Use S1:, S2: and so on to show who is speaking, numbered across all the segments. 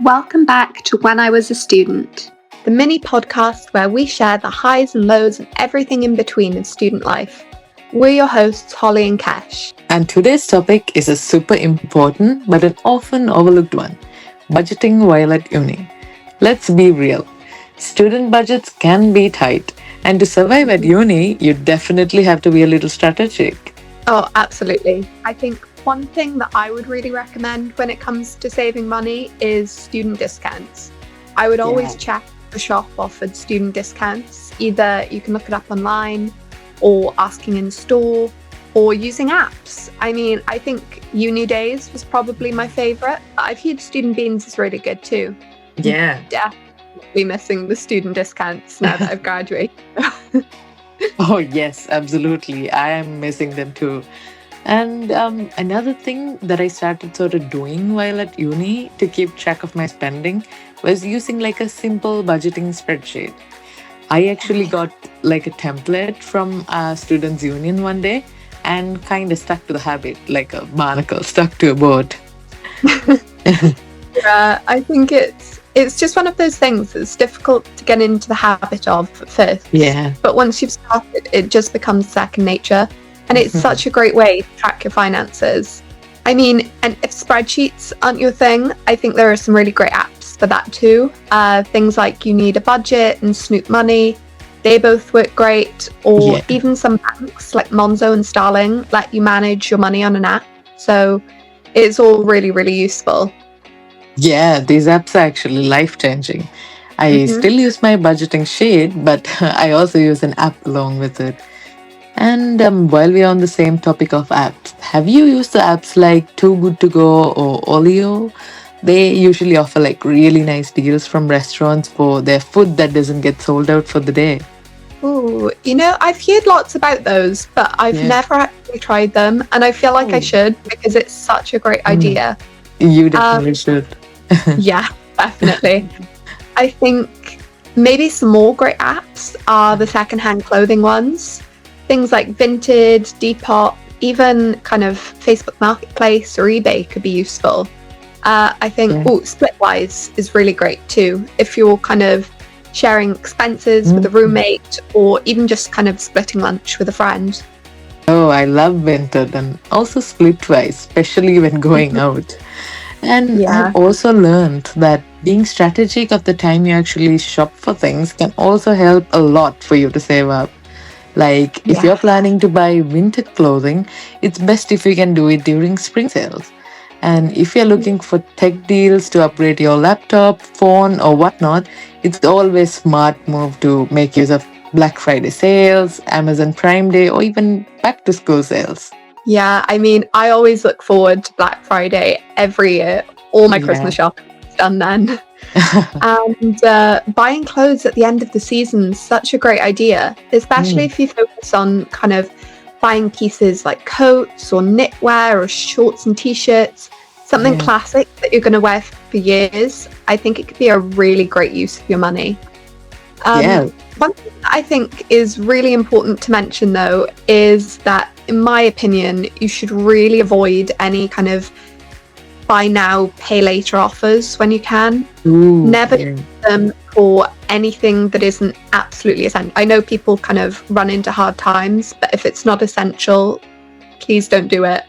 S1: Welcome back to When I Was a Student, the mini podcast where we share the highs and lows and everything in between of student life. We're your hosts, Holly and Kesh.
S2: And today's topic is a super important but an often overlooked one: budgeting while at uni. Let's be real. Student budgets can be tight, and to survive at uni, you definitely have to be a little strategic.
S1: Oh, absolutely. I think one thing that I would really recommend when it comes to saving money is student discounts. I would always check if the shop offered student discounts. Either you can look it up online or asking in store or using apps. I mean, I think Uni Days was probably my favourite. I've heard Student Beans is really good too.
S2: Yeah.
S1: Definitely missing the student discounts now that I've graduated.
S2: Oh, yes, absolutely. I am missing them too. And another thing that I started sort of doing while at uni to keep track of my spending was using like a simple budgeting spreadsheet. I actually got like a template from a students' union one day and kind of stuck to the habit, like a barnacle stuck to a boat.
S1: Yeah, I think it's just one of those things that's difficult to get into the habit of at first.
S2: Yeah.
S1: But once you've started, it just becomes second nature. And it's such a great way to track your finances. I mean, and if spreadsheets aren't your thing, I think there are some really great apps for that too. Things like You Need a Budget and Snoop Money, they both work great. Or even some banks like Monzo and Starling let you manage your money on an app. So it's all really, really useful.
S2: Yeah, these apps are actually life-changing. I still use my budgeting sheet, but I also use an app along with it. And while we're on the same topic of apps, have you used the apps like Too Good To Go or Olio? They usually offer like really nice deals from restaurants for their food that doesn't get sold out for the day.
S1: Ooh, I've heard lots about those, but I've never actually tried them. And I feel like I should because it's such a great idea.
S2: You definitely should.
S1: Yeah, definitely. I think maybe some more great apps are the secondhand clothing ones. Things like Vinted, Depop, even kind of Facebook Marketplace or eBay could be useful. I think Splitwise is really great too. If you're kind of sharing expenses with a roommate or even just kind of splitting lunch with a friend.
S2: Oh, I love Vinted and also Splitwise, especially when going out. And I've also learned that being strategic of the time you actually shop for things can also help a lot for you to save up. Like, if you're planning to buy winter clothing, it's best if you can do it during spring sales. And if you're looking for tech deals to upgrade your laptop, phone, or whatnot, it's always smart move to make use of Black Friday sales, Amazon Prime Day, or even back to school sales.
S1: Yeah, I mean, I always look forward to Black Friday every year. All my Christmas shopping is done then. And buying clothes at the end of the season is such a great idea, especially if you focus on kind of buying pieces like coats or knitwear or shorts and t-shirts, something classic that you're going to wear for years. I think it could be a really great use of your money. One thing that I think is really important to mention though is that, in my opinion, you should really avoid any kind of buy now, pay later offers when you can. Never use them for anything that isn't absolutely essential. I know people kind of run into hard times, but if it's not essential, please don't do it.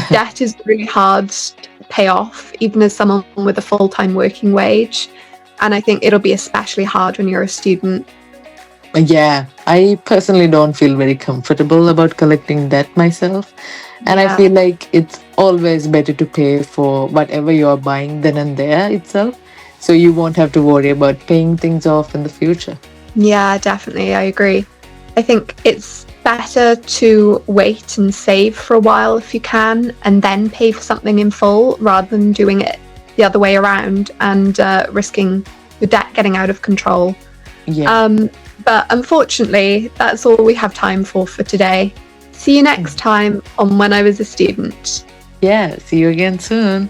S1: Debt is really hard to pay off, even as someone with a full-time working wage. And I think it'll be especially hard when you're a student.
S2: Yeah, I personally don't feel very comfortable about collecting debt myself. And I feel like it's always better to pay for whatever you're buying then and there itself, so you won't have to worry about paying things off in the future.
S1: Yeah, definitely. I agree. I think it's better to wait and save for a while if you can, and then pay for something in full rather than doing it the other way around and risking your debt getting out of control. But unfortunately, that's all we have time for today. See you next time on When I Was a Student.
S2: Yeah, see you again soon.